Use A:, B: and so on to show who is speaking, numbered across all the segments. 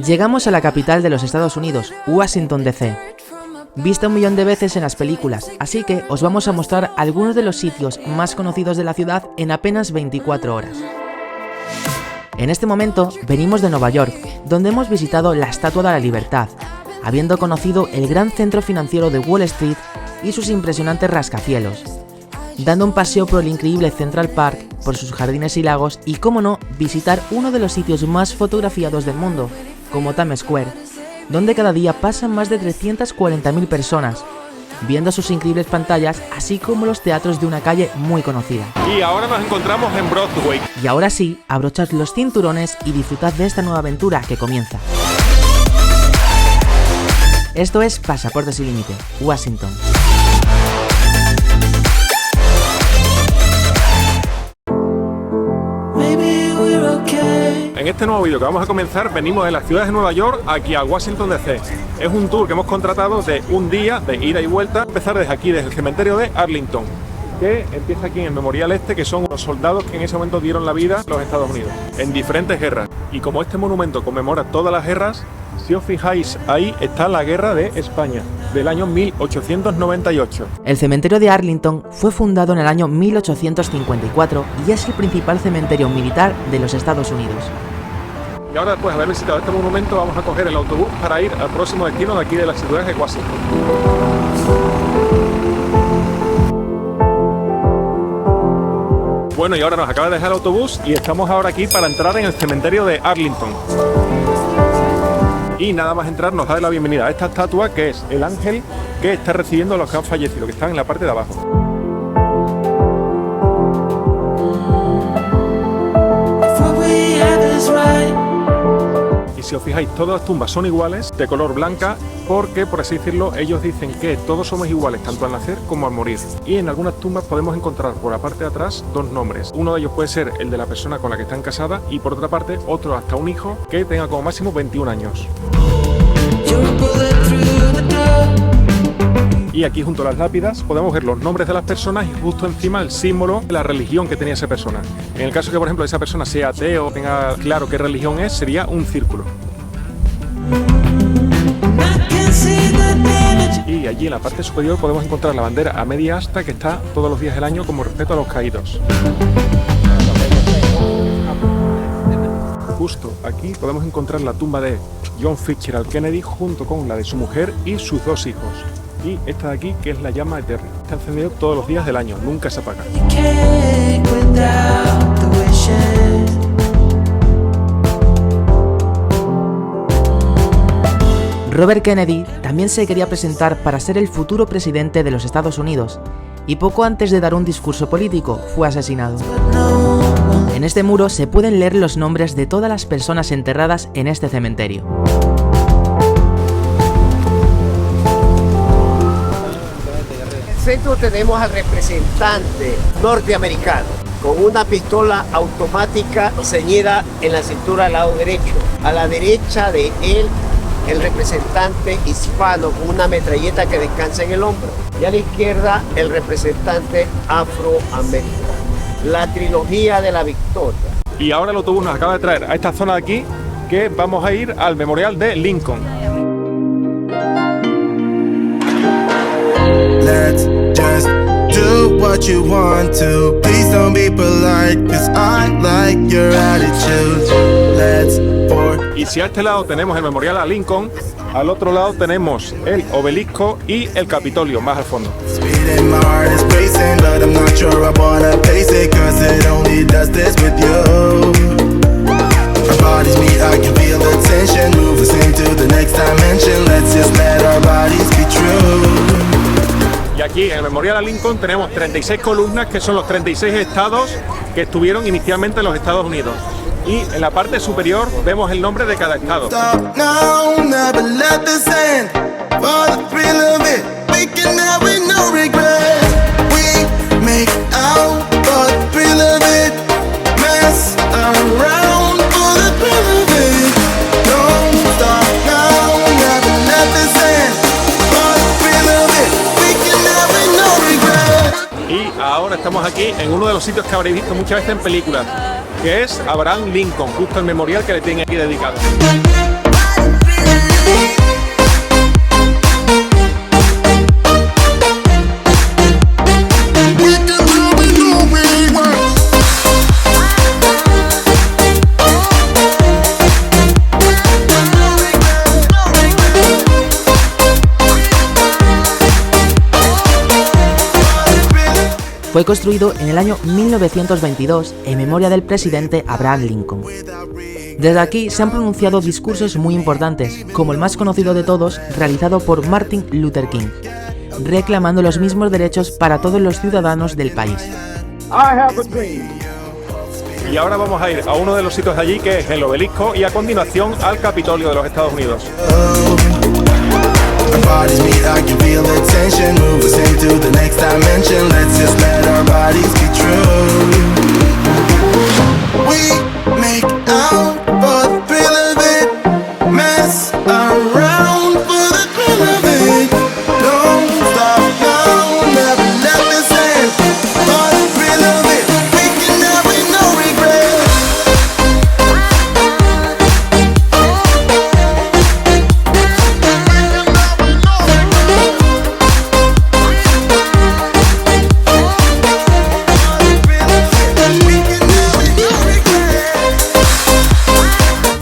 A: Llegamos a la capital de los Estados Unidos, Washington DC. Vista 1 millón de veces en las películas, así que os vamos a mostrar algunos de los sitios más conocidos de la ciudad en apenas 24 horas. En este momento venimos de Nueva York, donde hemos visitado la Estatua de la Libertad, habiendo conocido el gran centro financiero de Wall Street y sus impresionantes rascacielos, dando un paseo por el increíble Central Park, por sus jardines y lagos y, cómo no, visitar uno de los sitios más fotografiados del mundo, como Times Square, donde cada día pasan más de 340.000 personas, viendo sus increíbles pantallas, así como los teatros de una calle muy conocida.
B: Y ahora nos encontramos en Broadway.
A: Y ahora sí, abrochad los cinturones y disfrutad de esta nueva aventura que comienza. Esto es Pasaporte Sin Límite, Washington.
B: En este nuevo vídeo que vamos a comenzar venimos de las ciudades de Nueva York aquí a Washington DC. Es un tour que hemos contratado de un día de ida y vuelta. Empezar desde aquí, desde el cementerio de Arlington, que empieza aquí en el Memorial Este, que son los soldados que en ese momento dieron la vida a los Estados Unidos en diferentes guerras. Y como este monumento conmemora todas las guerras, si os fijáis, ahí está la Guerra de España, del año 1898.
A: El cementerio de Arlington fue fundado en el año 1854 y es el principal cementerio militar de los Estados Unidos.
B: Y ahora, después de haber visitado este monumento, vamos a coger el autobús para ir al próximo destino de aquí de la ciudad de Washington. Bueno, y ahora nos acaba de dejar el autobús y estamos ahora aquí para entrar en el cementerio de Arlington. Y nada más entrar nos da la bienvenida a esta estatua, que es el ángel que está recibiendo a los que han fallecido, que están en la parte de abajo. Y si os fijáis, todas las tumbas son iguales, de color blanca, porque, por así decirlo, ellos dicen que todos somos iguales, tanto al nacer como al morir. Y en algunas tumbas podemos encontrar por la parte de atrás dos nombres. Uno de ellos puede ser el de la persona con la que están casadas y, por otra parte, otro hasta un hijo que tenga como máximo 21 años. Y aquí, junto a las lápidas, podemos ver los nombres de las personas y justo encima el símbolo de la religión que tenía esa persona. En el caso que, por ejemplo, esa persona sea ateo o tenga claro qué religión es, sería un círculo. Y allí en la parte superior podemos encontrar la bandera a media asta que está todos los días del año como respeto a los caídos. Justo aquí podemos encontrar la tumba de John Fitzgerald Kennedy junto con la de su mujer y sus dos hijos. Y esta de aquí, que es la llama eterna. Está encendido todos los días del año, nunca se apaga.
A: Robert Kennedy también se quería presentar para ser el futuro presidente de los Estados Unidos, y poco antes de dar un discurso político fue asesinado. En este muro se pueden leer los nombres de todas las personas enterradas en este cementerio.
C: En el centro tenemos al representante norteamericano con una pistola automática ceñida en la cintura al lado derecho. A la derecha de él, el representante hispano con una metralleta que descansa en el hombro. Y a la izquierda, el representante afroamericano. La trilogía de la victoria.
B: Y ahora el autobús nos acaba de traer a esta zona de aquí, que vamos a ir al Memorial de Lincoln.
D: Let's just do what you want to. Please don't be polite, 'cause I like your attitude. Let's
B: Y si a este lado tenemos el Memorial a Lincoln, al otro lado tenemos el obelisco y el Capitolio, más al fondo. Y aquí en el Memorial a Lincoln tenemos 36 columnas, que son los 36 estados que estuvieron inicialmente en los Estados Unidos. Y en la parte superior vemos el nombre de cada estado. Y ahora estamos aquí en uno de los sitios que habréis visto muchas veces en películas, que es Abraham Lincoln, justo el memorial que le tienen aquí dedicado.
A: Fue construido en el año 1922 en memoria del presidente Abraham Lincoln. Desde aquí se han pronunciado discursos muy importantes, como el más conocido de todos, realizado por Martin Luther King, reclamando los mismos derechos para todos los ciudadanos del país.
B: Y ahora vamos a ir a uno de los sitios de allí, que es el Obelisco, y a continuación al Capitolio de los Estados Unidos.
D: Our bodies meet, I can feel the tension. Move us into the next dimension. Let's just let our bodies be true. We make out for the thrill of it. Mess around for the thrill of it. Don't stop now, never let this end. For the thrill of it, we can have it, no regret.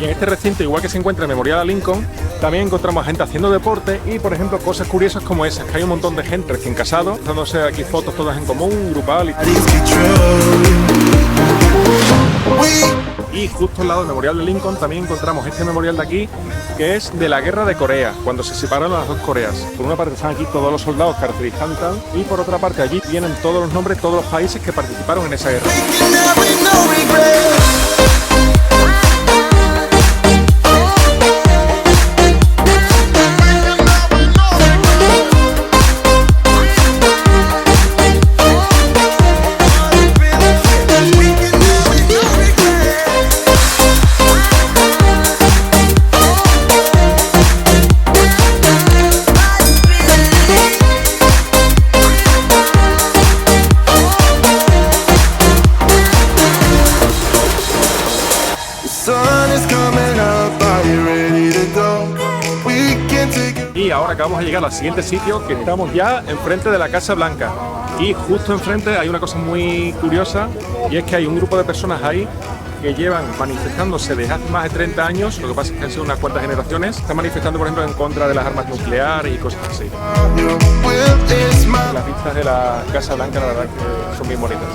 B: Este recinto, igual que se encuentra el Memorial a Lincoln, también encontramos gente haciendo deporte y, por ejemplo, cosas curiosas como esas, que hay un montón de gente recién casados, dándose aquí fotos todas en común, grupal y justo al lado del Memorial de Lincoln también encontramos este memorial de aquí, que es de la Guerra de Corea, cuando se separaron las dos Coreas. Por una parte están aquí todos los soldados caracterizados y tal, y por otra parte allí vienen todos los nombres de todos los países que participaron en esa guerra. Y ahora acabamos de llegar al siguiente sitio, que estamos ya enfrente de la Casa Blanca. Y justo enfrente hay una cosa muy curiosa, y es que hay un grupo de personas ahí que llevan manifestándose desde hace más de 30 años, lo que pasa es que han sido unas cuantas generaciones, están manifestando, por ejemplo, en contra de las armas nucleares y cosas así. Las vistas de la Casa Blanca, la verdad, que son muy bonitas.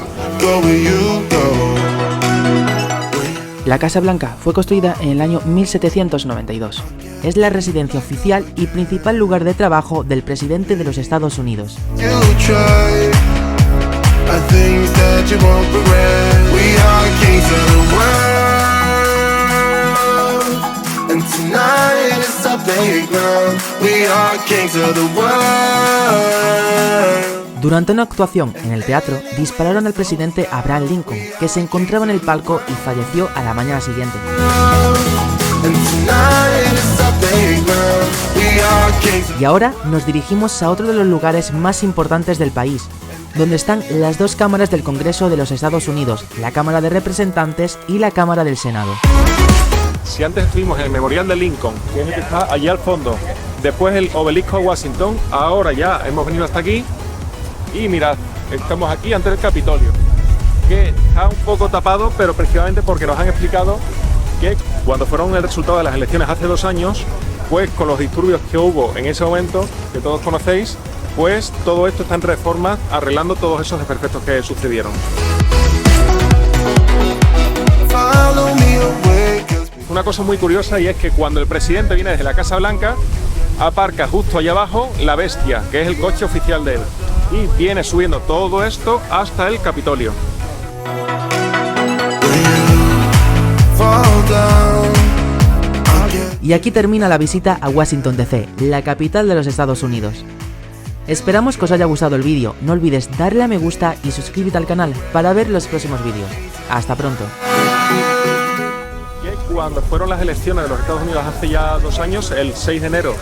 A: La Casa Blanca fue construida en el año 1792. Es la residencia oficial y principal lugar de trabajo del presidente de los Estados Unidos. Durante una actuación en el teatro, dispararon al presidente Abraham Lincoln, que se encontraba en el palco y falleció a la mañana siguiente. Y ahora nos dirigimos a otro de los lugares más importantes del país, donde están las dos cámaras del Congreso de los Estados Unidos, la Cámara de Representantes y la Cámara del Senado.
B: Si antes estuvimos en el Memorial de Lincoln, que es el que está allí al fondo, después el Obelisco de Washington, ahora ya hemos venido hasta aquí y mirad, estamos aquí ante el Capitolio, que está un poco tapado, pero precisamente porque nos han explicado que cuando fueron el resultado de las elecciones hace 2 años, pues con los disturbios que hubo en ese momento, que todos conocéis, pues todo esto está en reforma, arreglando todos esos desperfectos que sucedieron. Una cosa muy curiosa, y es que cuando el presidente viene desde la Casa Blanca, aparca justo allá abajo la Bestia, que es el coche oficial de él, y viene subiendo todo esto hasta el Capitolio.
A: Y aquí termina la visita a Washington DC, la capital de los Estados Unidos. Esperamos que os haya gustado el vídeo, no olvides darle a me gusta y suscríbete al canal para ver los próximos vídeos. Hasta pronto.
B: Cuando fueron las elecciones de los Estados Unidos hace ya 2 años, el 6 de enero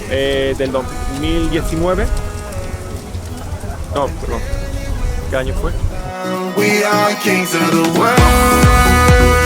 B: del 2019, no, perdón, ¿qué año fue?
D: Tonight